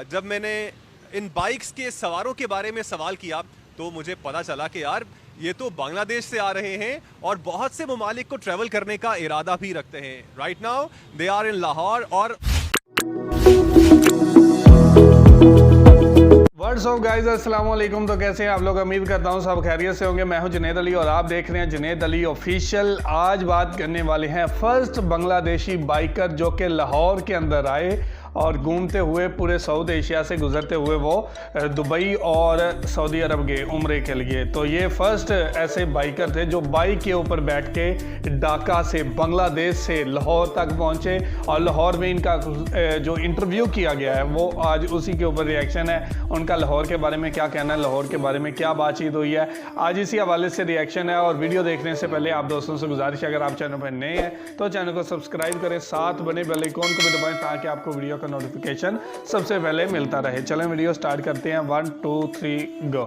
जब मैंने इन बाइक्स के सवारों के बारे में सवाल किया तो मुझे पता चला कि यार ये तो बांग्लादेश से आ रहे हैं और बहुत से ममालिक को ट्रैवल करने का इरादा भी रखते हैं। Right now they are in Lahore. और व्हाट्स अप गाइस, अस्सलाम वालेकुम। तो कैसे हैं आप लोग? उम्मीद करता हूँ सब खैरियत से होंगे। मैं हूं जुनैद अली और आप देख रहे हैं जुनैद अली ऑफिशियल। आज बात करने वाले हैं फर्स्ट बांग्लादेशी बाइकर जो कि लाहौर के अंदर आए और घूमते हुए पूरे साउथ एशिया से गुजरते हुए वो दुबई और सऊदी अरब गए उम्रे के लिए। तो ये फर्स्ट ऐसे बाइकर थे जो बाइक के ऊपर बैठ के ढाका से बांग्लादेश से लाहौर तक पहुँचे और लाहौर में इनका जो इंटरव्यू किया गया है वो आज उसी के ऊपर रिएक्शन है। उनका लाहौर के बारे में क्या कहना है, लाहौर के बारे में क्या बातचीत हुई है, आज इसी हवाले से रिएक्शन है। और वीडियो देखने से पहले आप दोस्तों से गुजारिश है, अगर आप चैनल पर नए हैं तो चैनल को सब्सक्राइब करें, साथ बने बेल आइकन को भी दबाएं ताकि आपको वीडियो का नोटिफिकेशन सबसे पहले मिलता रहे। चलें वीडियो स्टार्ट करते हैं। 1 2 3 गो।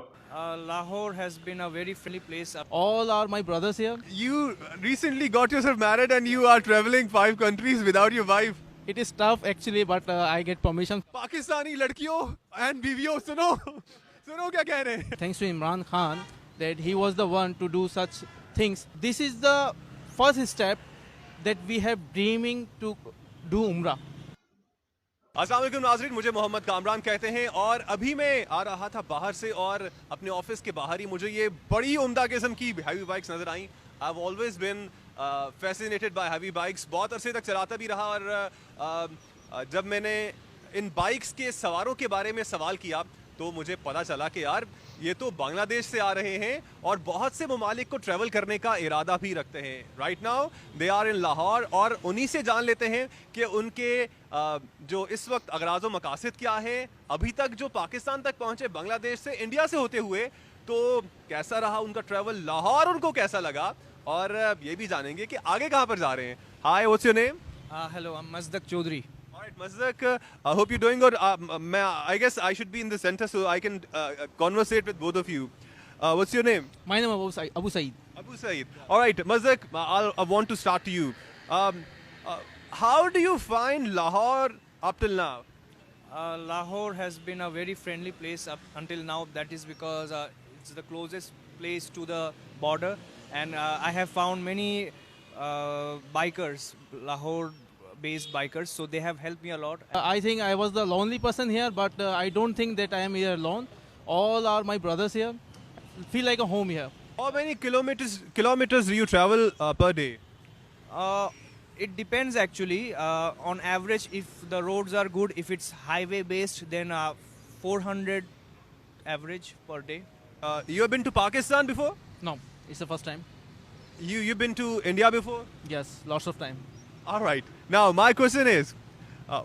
Lahore has been a very friendly place. All are my brothers here. you recently got yourself married and you are traveling 5 countries without your wife. It is tough actually, but I get permission. Pakistani लड़कियों and बीवियों सुनो सुनो क्या कह रहे हैं। Thanks to Imran Khan that he was the one to do such things. This is the first step that we have dreaming to do Umrah. अस्सलाम वालेकुम नाज़रीन, मुझे मोहम्मद कामरान कहते हैं और अभी मैं आ रहा था बाहर से और अपने ऑफिस के बाहर ही मुझे ये बड़ी उम्दा किस्म की हैवी बाइक्स नज़र आई। I have always been fascinated by heavy bikes, बहुत अरसे तक चलाता भी रहा। और जब मैंने इन बाइक्स के सवारों के बारे में सवाल किया तो मुझे पता चला कि यार ये तो बांग्लादेश से आ रहे हैं और बहुत से ममालिक को ट्रैवल करने का इरादा भी रखते हैं। Right now they are in Lahore और उन्हीं से जान लेते हैं कि उनके जो इस वक्त अगराज़ व मकासद क्या है। अभी तक जो पाकिस्तान तक पहुँचे बांग्लादेश से, इंडिया से होते हुए, तो कैसा रहा उनका ट्रैवल, लाहौर उनको कैसा लगा, और ये भी जानेंगे कि आगे कहाँ पर जा रहे हैं। Hi, what's your name? Hello, I'm Mazdak Chaudhary. Alright, Mazdak, I hope you're doing good. I guess I should be in the center so I can conversate with both of you. What's your name? My name is Abu Saeed. Abu Saeed. Alright, Mazdak, I want to start to you. How do you find Lahore up till now? Lahore has been a very friendly place up until now. That is because it's the closest place to the border, and I have found many bikers, Lahore-based bikers. So they have helped me a lot. I think I was the lonely person here, but I don't think that I am here alone. All are my brothers here. Feel like a home here. How many kilometers do you travel per day? It depends actually. On average, if the roads are good, if it's highway-based, then 400 average per day. You have been to Pakistan before? No, it's the first time. You've been to India before? Yes, lots of time. All right. Now my question is,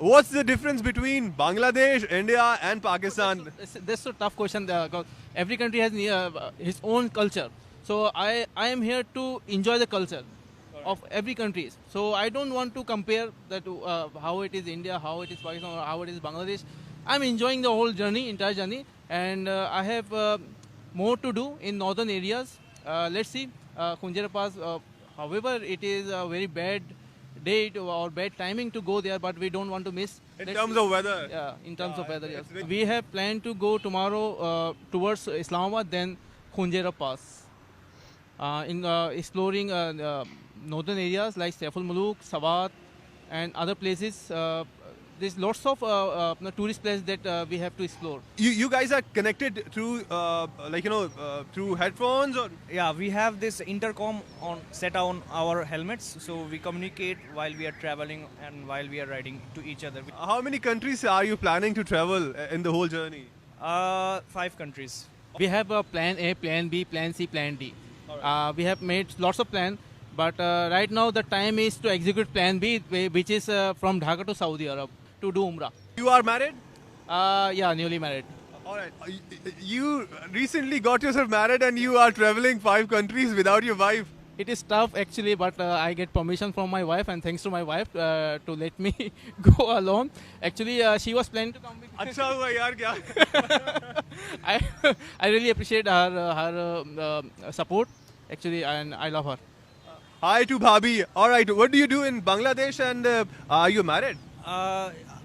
what's the difference between Bangladesh, India, and Pakistan? That's a tough question because every country has his own culture. So I am here to enjoy the culture of every country. So I don't want to compare that how it is India, how it is Pakistan, or how it is Bangladesh. I'm enjoying the whole journey, entire journey, and I have more to do in northern areas. Let's see, Khunjera Pass. However, it is a very bad date or bad timing to go there, but we don't want to miss. In terms of weather? Yeah, in terms of weather, yes. We have planned to go tomorrow towards Islamabad, then Khunjera Pass. In exploring northern areas like Saiful Muluk, Sawat, and other places. There's lots of tourist places that we have to explore. You guys are connected through through headphones, or? Yeah, we have this intercom set on our helmets, so we communicate while we are traveling and while we are riding to each other. How many countries are you planning to travel in the whole journey? 5 countries. We have a plan A, plan B, plan C, plan D. We have made lots of plans, but right now the time is to execute plan B, which is from Dhaka to Saudi Arab to do Umrah. You are married? Yeah, newly married. All right. You recently got yourself married and you are traveling 5 countries without your wife. It is tough actually, but I get permission from my wife, and thanks to my wife to let me go alone. Actually, she was planning to come with me. अच्छा हुआ यार क्या? I really appreciate her support actually, and I love her. Hi to Bhabhi. All right. What do you do in Bangladesh and are you married?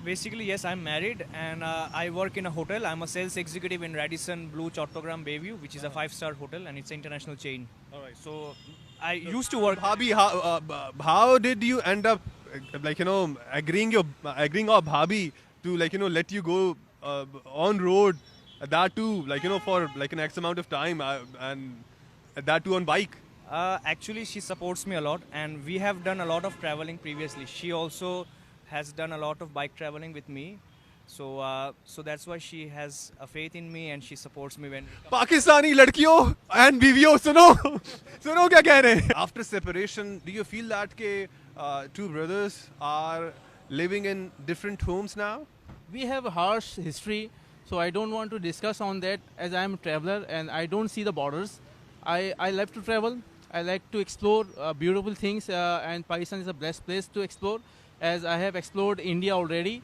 Basically, yes, I'm married and I work in a hotel. I'm a sales executive in Radisson Blue Chattogram Bayview, which is a 5-star hotel and it's an international chain. All right. So I used to work. Bhabhi, how did you end up, like, agreeing our Bhabhi to, like, let you go on road, that too, like, for like an X amount of time, and that too on bike? Actually, she supports me a lot, and we have done a lot of traveling previously. She also has done a lot of bike traveling with me, so that's why she has a faith in me and she supports me when. Pakistani ladkiyon and बीवियों सुनो सुनो क्या कह रहे हैं. After separation, do you feel that के two brothers are living in different homes now? We have a harsh history, so I don't want to discuss on that as I am a traveler and I don't see the borders. I love to travel. I like to explore beautiful things, and Pakistan is a blessed place to explore, as I have explored India already.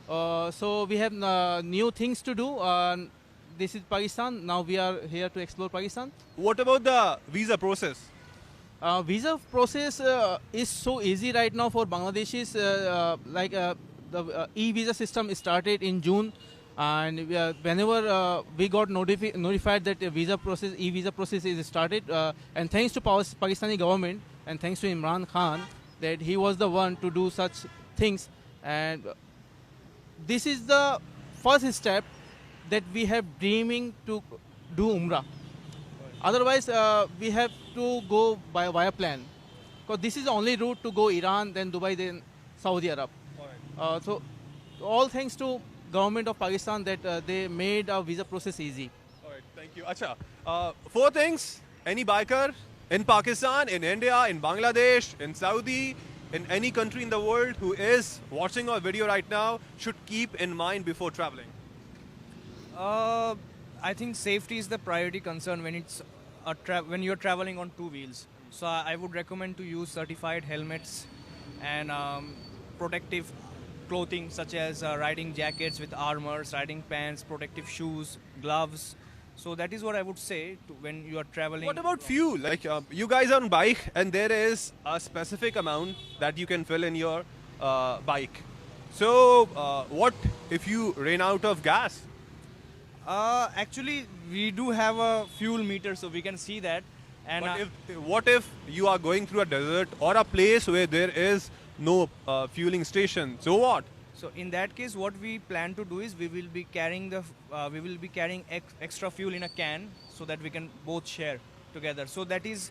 So we have new things to do. This is Pakistan. Now we are here to explore Pakistan. What about the visa process? Visa process is so easy right now for Bangladeshis. The e-visa system started in June, and whenever we got notified that e-visa process is started, and thanks to Pakistani government and thanks to Imran Khan, that he was the one to do such things, and this is the first step that we have dreaming to do Umrah. Otherwise, we have to go via plan, because this is the only route to go Iran, then Dubai, then Saudi Arab. So all thanks to government of Pakistan that they made our visa process easy. All right, thank you. Acha, four things any biker in Pakistan, in India, in Bangladesh, in Saudi, in any country in the world who is watching our video right now should keep in mind before traveling. I think safety is the priority concern when it's when you're traveling on two wheels. So I would recommend to use certified helmets and protective clothing such as riding jackets with armors, riding pants, protective shoes, gloves. So that is what I would say when you are traveling. What about fuel? Like you guys are on bike and there is a specific amount that you can fill in your bike. So what if you ran out of gas? Actually, we do have a fuel meter, so we can see that. And What if you are going through a desert or a place where there is no fueling station? So what? So in that case, what we plan to do is we will be carrying extra fuel in a can so that we can both share together. So that is,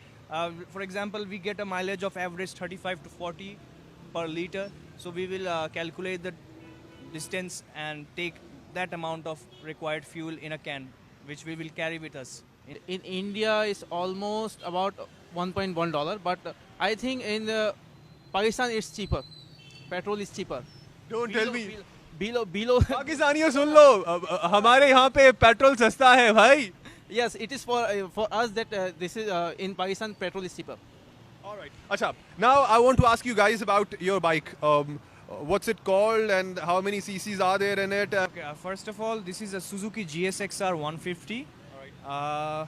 for example, we get a mileage of average 35 to 40 per liter. So we will calculate the distance and take that amount of required fuel in a can, which we will carry with us. In India, it's almost about $1.1, but I think in Pakistan it's cheaper. Petrol is cheaper. Don't tell me. Below. पाकिस्तानियों सुन लो हमारे यहाँ पे petrol सस्ता है भाई. Yes, it is for us that this is in Pakistan petrol is cheaper. All right. Acha, now I want to ask you guys about your bike. What's it called and how many cc's are there in it? Okay, first of all, this is a Suzuki GSXR 150. All right.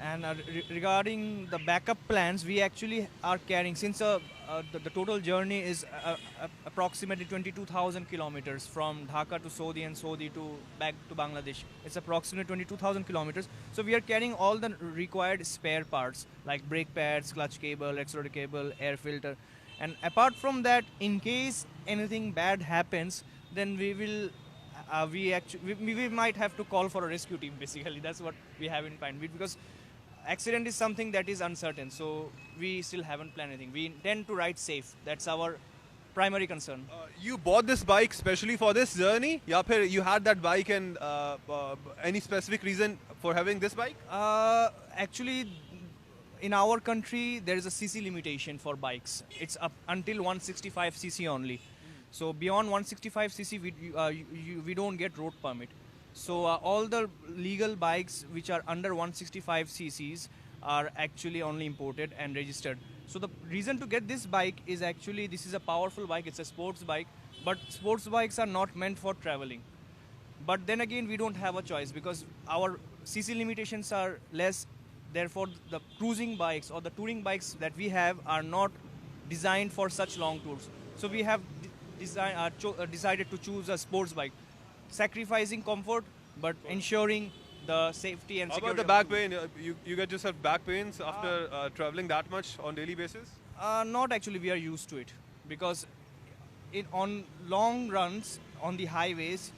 And regarding the backup plans, we actually are carrying, since the total journey is approximately 22,000 kilometers from Dhaka to Saudi and Saudi to back to Bangladesh. It's approximately 22,000 kilometers. So we are carrying all the required spare parts like brake pads, clutch cable, accelerator cable, air filter. And apart from that, in case anything bad happens, then we will we might have to call for a rescue team. Basically, that's what we have in mind, because accident is something that is uncertain, so we still haven't planned anything. We intend to ride safe. That's our primary concern. You bought this bike specially for this journey? या फिर you had that bike and any specific reason for having this bike? Actually, in our country, there is a CC limitation for bikes. It's up until 165 cc only. So beyond 165 cc, we don't get road permit. So all the legal bikes which are under 165 cc's are actually only imported and registered. So the reason to get this bike is actually this is a powerful bike. It's a sports bike, but sports bikes are not meant for traveling. But then again, we don't have a choice because our cc limitations are less. Therefore, the cruising bikes or the touring bikes that we have are not designed for such long tours. So we have decided to choose a sports bike, sacrificing comfort but ensuring the safety and How security. about the back pain? You get yourself back pains after traveling that much on daily basis? Not actually, we are used to it because on long runs on the highways,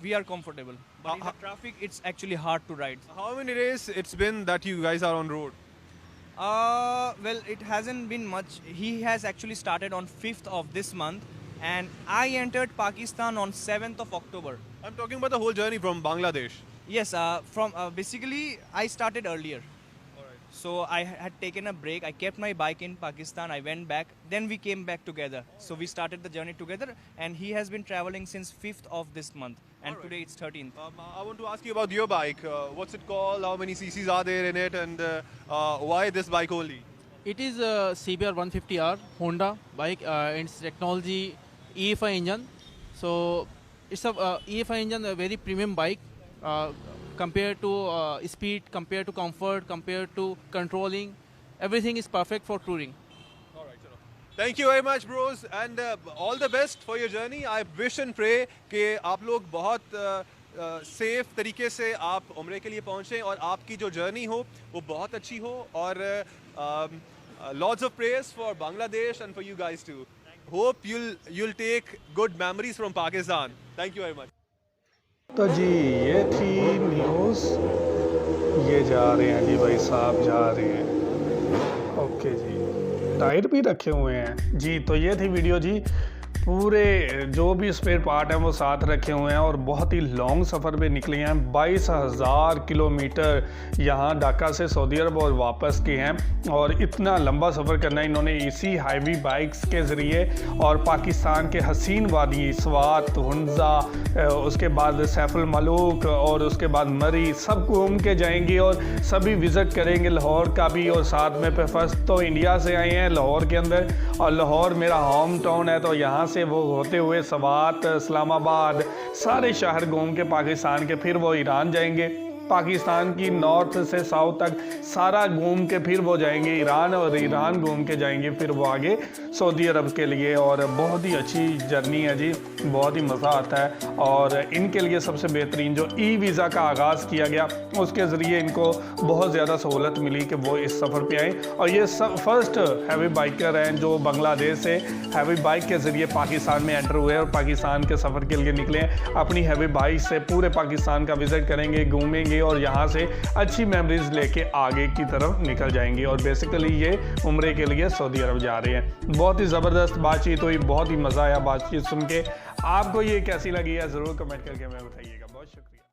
we are comfortable. But in the traffic, it's actually hard to ride. How many days it's been that you guys are on road? Well, it hasn't been much. He has actually started on 5th of this month, and I entered Pakistan on 7th of October. I'm talking about the whole journey from Bangladesh. Yes, from basically I started earlier. So I had taken a break. I kept my bike in Pakistan. I went back. Then we came back together. So we started the journey together. And he has been traveling since 5th of this month. And today it's 13th. I want to ask you about your bike. What's it called? How many cc's are there in it? And why this bike only? It is a CBR 150R Honda bike. Its technology EFI engine. So it's a EFI engine, a very premium bike. Compared to speed, compared to comfort, compared to controlling, everything is perfect for touring. All right, chalo. Thank you very much, bros, and all the best for your journey. I wish and pray कि आप लोग बहुत safe तरीके से आप उम्रे के लिए पहुँचें और आपकी जो जर्नी हो वो बहुत अच्छी हो और lots of praise for Bangladesh and for you guys too. Hope you'll take good memories from Pakistan. Thank you very much. तो जी ये थी न्यूज़। ये जा रहे हैं जी, भाई साहब जा रहे हैं। ओके जी, टायर भी रखे हुए हैं जी। तो ये थी वीडियो जी, पूरे जो भी स्पेयर पार्ट हैं वो साथ रखे हुए हैं और बहुत ही लॉन्ग सफ़र पे निकले हैं। 22,000 किलोमीटर यहाँ ढाका से सऊदी अरब और वापस के हैं और इतना लंबा सफ़र करना इन्होंने इसी हाईवी बाइक्स के ज़रिए और पाकिस्तान के हसीन वादी स्वात, हुंजा, उसके बाद सैफुल मलूक और उसके बाद मरी, सब घूम के जाएंगे और सभी विज़िट करेंगे लाहौर का भी। और साथ में पे फर्स्ट तो इंडिया से आए हैं लाहौर के अंदर और लाहौर मेरा होम टाउन है, तो यहाँ से वो होते हुए सवात, इस्लामाबाद, सारे शहर घूम के पाकिस्तान के फिर वो ईरान जाएंगे। पाकिस्तान की नॉर्थ से साउथ तक सारा घूम के फिर वो जाएंगे ईरान और ईरान घूम के जाएंगे फिर वो आगे सऊदी अरब के लिए। और बहुत ही अच्छी जर्नी है जी, बहुत ही मज़ा आता है। और इनके लिए सबसे बेहतरीन जो ई वीज़ा का आगाज़ किया गया उसके ज़रिए इनको बहुत ज़्यादा सहूलत मिली कि वो इस सफ़र पे आएँ। और ये फर्स्ट हैवी बाइकर हैं जो बांग्लादेश से हैवी बाइक के ज़रिए पाकिस्तान में एंटर हुए और पाकिस्तान के सफ़र के लिए निकले हैं। अपनी हैवी बाइक से पूरे पाकिस्तान का विज़िट करेंगे, घूमेंगे और यहाँ से अच्छी मेमोरीज लेके आगे की तरफ निकल जाएंगे। और बेसिकली ये उम्रे के लिए सऊदी अरब जा रहे हैं। बहुत ही ज़बरदस्त बातचीत हुई, बहुत ही मज़ा आया बातचीत सुन के। आपको ये कैसी लगी है ज़रूर कमेंट करके हमें बताइएगा। बहुत शुक्रिया।